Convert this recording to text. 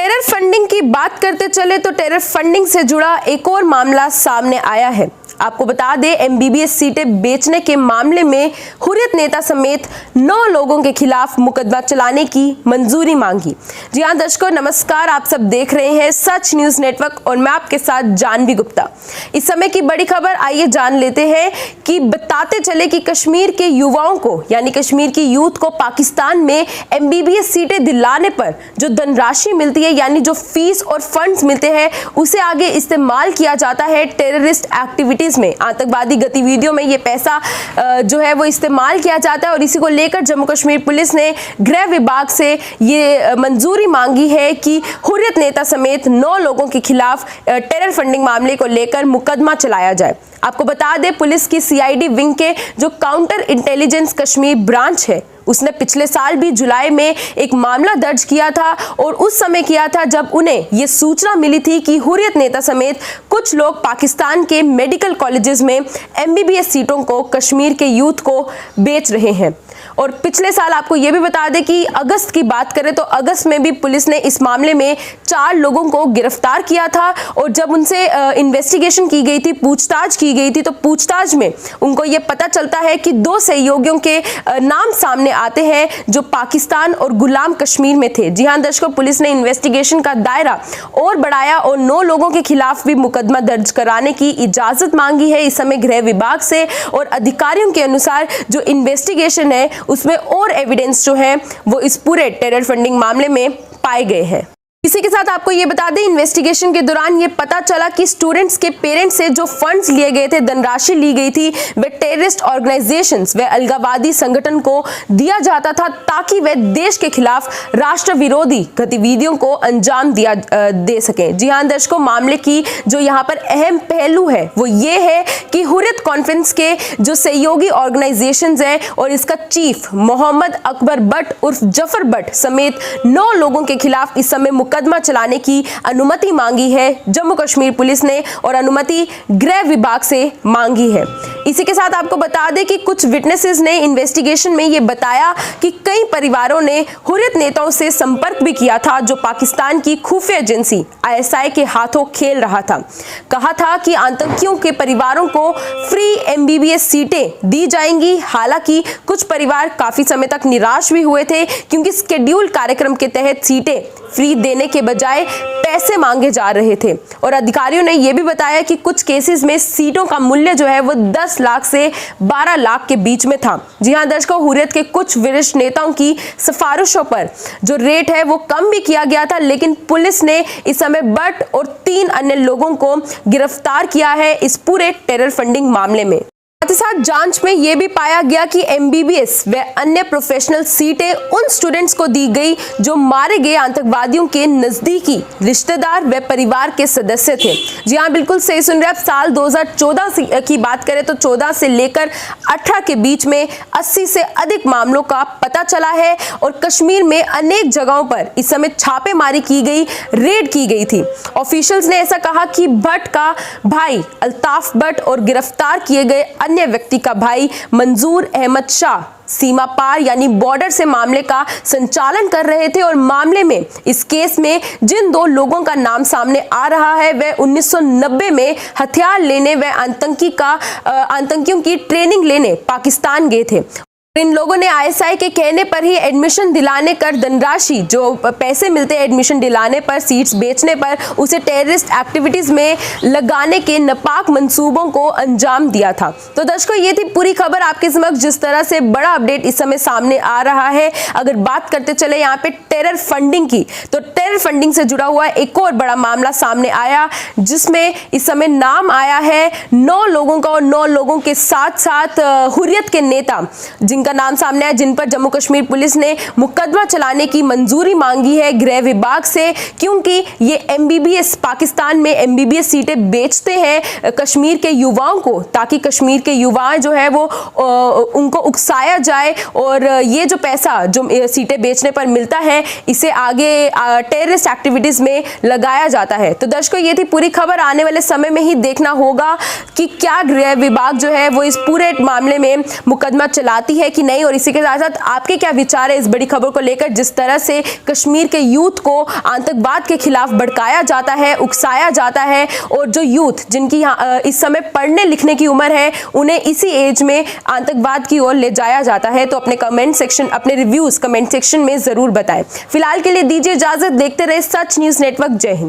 Terror funding की बात करते चले तो टेरर फंडिंग से जुड़ा एक और मामला सामने आया है। आपको बता दें, एमबीबीएस सीटें बेचने के मामले में हुर्रियत नेता समेत 9 लोगों के खिलाफ मुकदमा चलाने की मंजूरी मांगी। जी हां दर्शकों, नमस्कार। आप सब देख रहे हैं सच न्यूज नेटवर्क और मैं आपके साथ जानवी गुप्ता। इस समय की बड़ी खबर आइए जान लेते हैं कि बताते चले कि कश्मीर के युवाओं को यानी कश्मीर की यूथ को पाकिस्तान में एमबीबीएस सीटें दिलाने पर जो धनराशि मिलती है यानी जो फीस और फंड्स मिलते हैं उसे आगे इस्तेमाल किया जाता है टेररिस्ट एक्टिविटीज में, आतंकवादी गतिविधियों में ये पैसा जो है वो इस्तेमाल किया जाता है। और इसी को लेकर जम्मू कश्मीर पुलिस ने गृह विभाग से ये मंजूरी मांगी है कि हुर्रियत नेता समेत 9 लोगों के खिलाफ टेरर फंडिंग मामले को लेकर मुकदमा चलाया जाए। आपको बता दें, पुलिस की सीआईडी विंग के जो काउंटर इंटेलिजेंस कश्मीर ब्रांच है उसने पिछले साल भी जुलाई में एक मामला दर्ज किया था और उस समय किया था जब उन्हें यह सूचना मिली थी कि हुर्रियत नेता समेत कुछ लोग पाकिस्तान के मेडिकल कॉलेजेस में एमबीबीएस सीटों को कश्मीर के यूथ को बेच रहे हैं। और पिछले साल आपको यह भी बता दें कि अगस्त की बात करें तो अगस्त में भी पुलिस ने इस मामले में 4 लोगों को गिरफ्तार किया था और जब उनसे इन्वेस्टिगेशन की गई थी, पूछताछ की गई थी, तो पूछताछ में उनको यह पता चलता है कि 2 सहयोगियों के नाम सामने आते हैं जो पाकिस्तान और गुलाम कश्मीर में थे। जी हां दर्शकों, पुलिस ने इन्वेस्टिगेशन का दायरा और बढ़ाया और 9 लोगों के खिलाफ भी मुकदमा दर्ज कराने की इजाजत मांगी है इस समय गृह विभाग से। और अधिकारियों के अनुसार जो इन्वेस्टिगेशन है उसमें और एविडेंस जो है वो इस पूरे टेरर फंडिंग मामले में पाए गए हैं। इसी के साथ आपको ये बता दें, इन्वेस्टिगेशन के दौरान ये पता चला कि स्टूडेंट्स के पेरेंट्स से जो फंड्स लिए गए थे, धनराशि ली गई थी, वे टेररिस्ट ऑर्गेनाइजेशंस व अलगाववादी संगठन को दिया जाता था ताकि वे देश के खिलाफ राष्ट्र विरोधी गतिविधियों को अंजाम दे सकें। जी हां दर्शकों, मामले की जो यहाँ पर अहम पहलू है वो ये है कि हुर्रियत कॉन्फ्रेंस के जो सहयोगी ऑर्गेनाइजेशंस हैं और इसका चीफ मोहम्मद अकबर बट उर्फ जफर बट समेत 9 लोगों के खिलाफ इस समय मुकदमा चलाने की अनुमति मांगी है जम्मू कश्मीर पुलिस ने और अनुमति गृह विभाग से मांगी है। इसी के साथ आपको बता दें कि कुछ विटनेसेस ने इन्वेस्टिगेशन में यह बताया कि कई परिवारों ने हुर्रियत नेताओं से संपर्क भी किया था जो पाकिस्तान की खुफिया एजेंसी आईएसआई के हाथों खेल रहा था। कहा था कि आतंकियों के परिवारों को फ्री एमबीबीएस सीटें दी जाएंगी। हालांकि कुछ परिवार काफी समय तक निराश भी हुए थे क्योंकि शेड्यूल कार्यक्रम के तहत सीटें फ्री देने के बजाय पैसे मांगे जा रहे थे। और अधिकारियों ने यह भी बताया कि कुछ केसेस में सीटों का मूल्य जो है वो 10 लाख से 12 लाख के बीच में था। जी हां दर्शकों, हुर्रियत के कुछ वरिष्ठ नेताओं की सिफारिशों पर जो रेट है वो कम भी किया गया था, लेकिन पुलिस ने इस समय बट और 3 अन्य लोगों को गिरफ्तार किया है इस पूरे टेरर फंडिंग मामले में। साथ ही साथ जांच में यह भी पाया गया कि एमबीबीएस व अन्य प्रोफेशनल सीटें उन स्टूडेंट्स को दी गई जो मारे गए आतंकवादियों के नजदीकी रिश्तेदार व परिवार के सदस्य थे। जी हां, बिल्कुल सही सुन रहे हैं आप। साल 2014 की बात करें तो 14 से लेकर 18 के बीच में 80 से अधिक मामलों का पता चला है और कश्मीर में अनेक जगहों पर इस समय छापेमारी की गई, रेड की गई थी। ऑफिशियल्स ने ऐसा कहा कि भट्ट का भाई अल्ताफ भट्ट और गिरफ्तार किए गए अन्य व्यक्ति का भाई मंजूर अहमद शाह सीमा पार यानी बॉर्डर से मामले का संचालन कर रहे थे। और मामले में इस केस में जिन 2 लोगों का नाम सामने आ रहा है वे 1990 में हथियार लेने व आतंकियों की ट्रेनिंग लेने पाकिस्तान गए थे। इन लोगों ने आईएसआई के कहने पर ही एडमिशन दिलाने कर धनराशि जो पैसे मिलते हैं एडमिशन दिलाने पर, सीट्स बेचने पर, उसे टेररिस्ट एक्टिविटीज में लगाने के नापाक मंसूबों को अंजाम दिया था। तो दर्शकों, ये थी पूरी खबर आपके समक्ष जिस तरह से बड़ा अपडेट इस समय सामने आ रहा है। अगर बात करते चले यहाँ पे टेरर फंडिंग की, तो टेरर फंडिंग से जुड़ा हुआ एक और बड़ा मामला सामने आया जिसमें इस समय नाम आया है 9 लोगों का और 9 लोगों के साथ साथ हुर्रियत के नेता जिनका नाम सामने आया, जिन पर जम्मू कश्मीर पुलिस ने मुकदमा चलाने की मंजूरी मांगी है गृह विभाग से, क्योंकि ये एमबीबीएस पाकिस्तान में एमबीबीएस सीटें बेचते हैं कश्मीर के युवाओं को ताकि कश्मीर के युवा जो है वो उनको उकसाया जाए और ये जो पैसा जो सीटें बेचने पर मिलता है इसे आगे टेररिस्ट एक्टिविटीज में लगाया जाता है। तो दर्शकों, ये थी पूरी खबर। आने वाले समय में ही देखना होगा कि क्या गृह विभाग जो है वो इस पूरे मामले में मुकदमा चलाती है है कि नहीं, और इसी के साथ साथ आपके क्या विचार है इस बड़ी खबर को लेकर, जिस तरह से कश्मीर के यूथ को आतंकवाद के खिलाफ भड़काया जाता है, उकसाया जाता है, और जो यूथ जिनकी इस समय पढ़ने लिखने की उम्र है उन्हें इसी एज में आतंकवाद की ओर ले जाया जाता है। तो अपने रिव्यूज कमेंट सेक्शन में जरूर बताएं। फिलहाल के लिए दीजिए इजाजत, देखते रहे सच न्यूज नेटवर्क। जय हिंद।